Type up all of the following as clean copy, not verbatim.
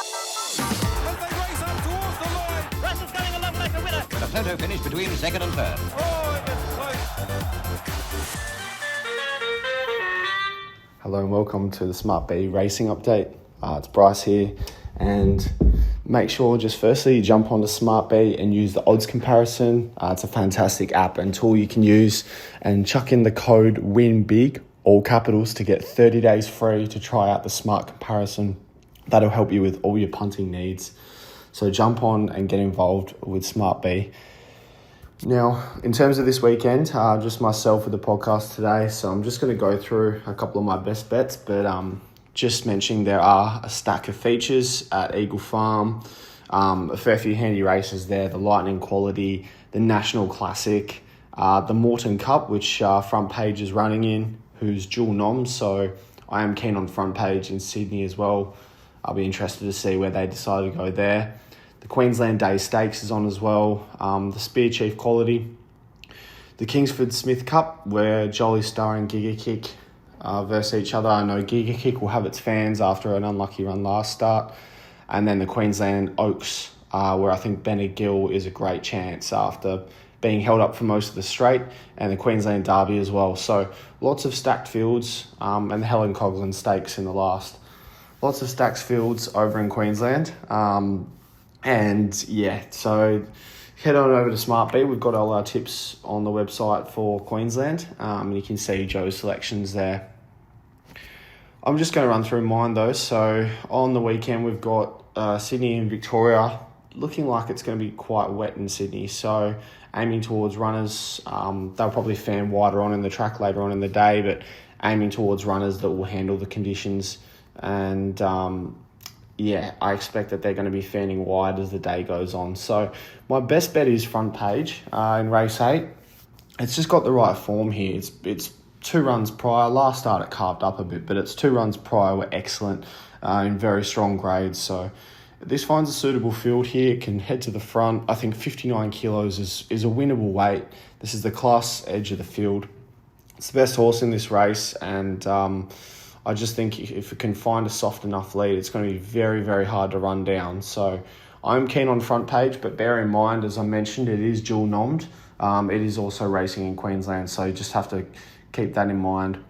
As they race up towards the line. Bryce is going along like a winner. With a photo finish between second and third. Oh, it is close. Hello and welcome to the SmartB Racing update. It's Bryce here, and make sure just firstly you jump onto SmartB and use the odds comparison. It's a fantastic app and tool you can use, and chuck in the code WINBIG, all capitals, to get 30 days free to try out the smart comparison. That'll help you with all your punting needs. So jump on and get involved with SmartB. Now, in terms of this weekend, just myself with the podcast today, so I'm just going to go through a couple of my best bets, but just mentioning there are a stack of features at Eagle Farm, a fair few handy races there, the Lightning Quality, the National Classic, the Moreton Cup, which Front Page is running in, who's dual nom, so I am keen on Front Page in Sydney as well. I'll be interested to see where they decide to go there. The Queensland Day Stakes is on as well, the Spear Chief Quality, the Kingsford Smith Cup, where Jolly Star and Giga Kick versus each other. I know Giga Kick will have its fans after an unlucky run last start. And then the Queensland Oaks, where I think Bennett Gill is a great chance after being held up for most of the straight, and the Queensland Derby as well. So lots of stacked fields, and the Helen Coghlan Stakes in the last. Lots of stacked fields over in Queensland. And yeah, so head on over to SmartB. We've got all our tips on the website for Queensland, and you can see Joe's selections there. I'm just going to run through mine though. So on the weekend, we've got Sydney and Victoria, looking like it's going to be quite wet in Sydney. So aiming towards runners, they'll probably fan wider on in the track later on in the day, but aiming towards runners that will handle the conditions. And yeah, I expect that they're going to be fanning wide as the day goes on. So my best bet is Front Page in race 8. It's just got the right form here. It's 2 runs prior. Last start it carved up a bit, but its 2 runs prior were excellent in very strong grades. So this finds a suitable field here. It can head to the front. I think 59 kilos is a winnable weight. This is the class edge of the field. It's the best horse in this race, and I just think if it can find a soft enough lead, it's going to be very, very hard to run down. So I'm keen on Front Page, but bear in mind, as I mentioned, it is dual nommed. It is also racing in Queensland, so you just have to keep that in mind.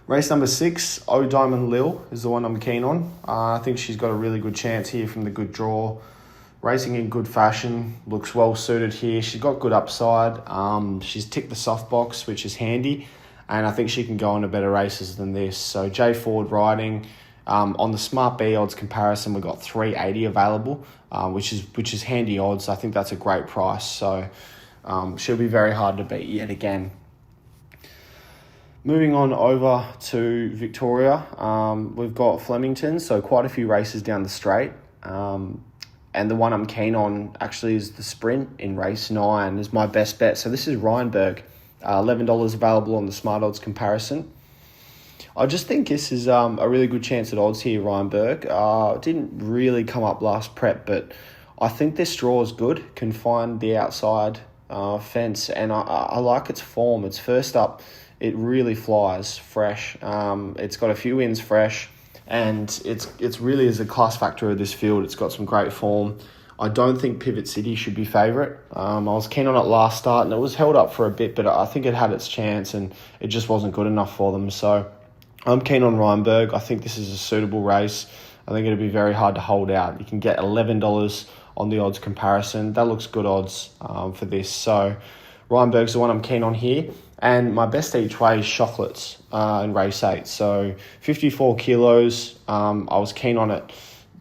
Race number 6, O Diamond Lil, is the one I'm keen on. I think she's got a really good chance here from the good draw. Racing in good fashion, looks well suited here. She's got good upside. She's ticked the soft box, which is handy. And I think she can go into better races than this. So Jay Ford riding. On the SmartB odds comparison, we've got 380 available, which is handy odds. I think that's a great price. So she'll be very hard to beat yet again. Moving on over to Victoria, we've got Flemington, so quite a few races down the straight. And the one I'm keen on actually is the sprint in race 9 is my best bet. So this is Rheinberg. $11 available on the smart odds comparison. I just think this is a really good chance at odds here, Rheinberg. Didn't really come up last prep, but I think this draw is good. Can find the outside fence, and I like its form. It's first up. It really flies fresh. It's got a few wins fresh, and it's really is a class factor of this field. It's got some great form. I don't think Pivot City should be favourite. I was keen on it last start, and it was held up for a bit, but I think it had its chance, and it just wasn't good enough for them. So I'm keen on Rheinberg. I think this is a suitable race. I think it'll be very hard to hold out. You can get $11 on the odds comparison. That looks good odds for this. So Rheinberg's the one I'm keen on here. And my best each way is Chocolates in race 8. So 54 kilos. I was keen on it.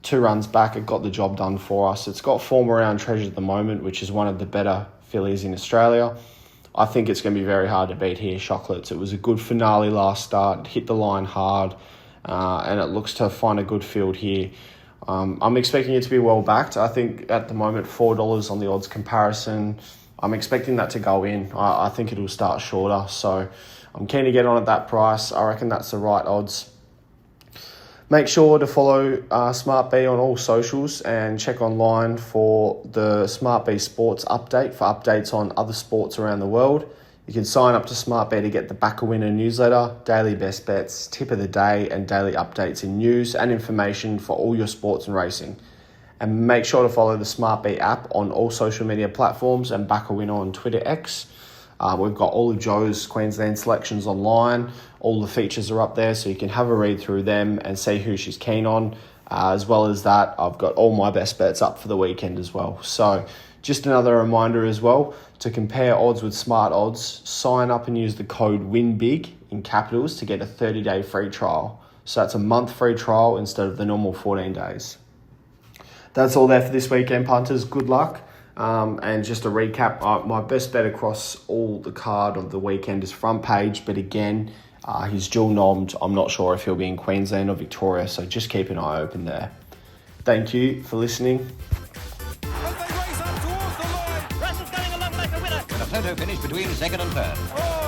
2 runs back, it got the job done for us. It's got form around Treasure at the moment, which is one of the better fillies in Australia. I think it's going to be very hard to beat here, Chocolates. It was a good finale last start, hit the line hard, and it looks to find a good field here. I'm expecting it to be well backed. I think at the moment, $4 on the odds comparison. I'm expecting that to go in. I think it'll start shorter, so I'm keen to get on at that price. I reckon that's the right odds. Make sure to follow SmartB on all socials and check online for the SmartB Sports update for updates on other sports around the world. You can sign up to SmartB to get the Backer Winner newsletter, daily best bets, tip of the day, and daily updates in news and information for all your sports and racing. And make sure to follow the SmartB app on all social media platforms and Backer Winner on Twitter X. We've got all of Joe's Queensland selections online. All the features are up there, so you can have a read through them and see who she's keen on. As well as that, I've got all my best bets up for the weekend as well. So just another reminder as well, to compare odds with Smart Odds, sign up and use the code WINBIG in capitals to get a 30-day free trial. So that's a month free trial instead of the normal 14 days. That's all there for this weekend, punters. Good luck. And just to recap, my best bet across all the card of the weekend is Front Page, but again, he's dual nommed. I'm not sure if he'll be in Queensland or Victoria, so just keep an eye open there. Thank you for listening. As they race up towards the line. With a photo finish between second and third. Oh,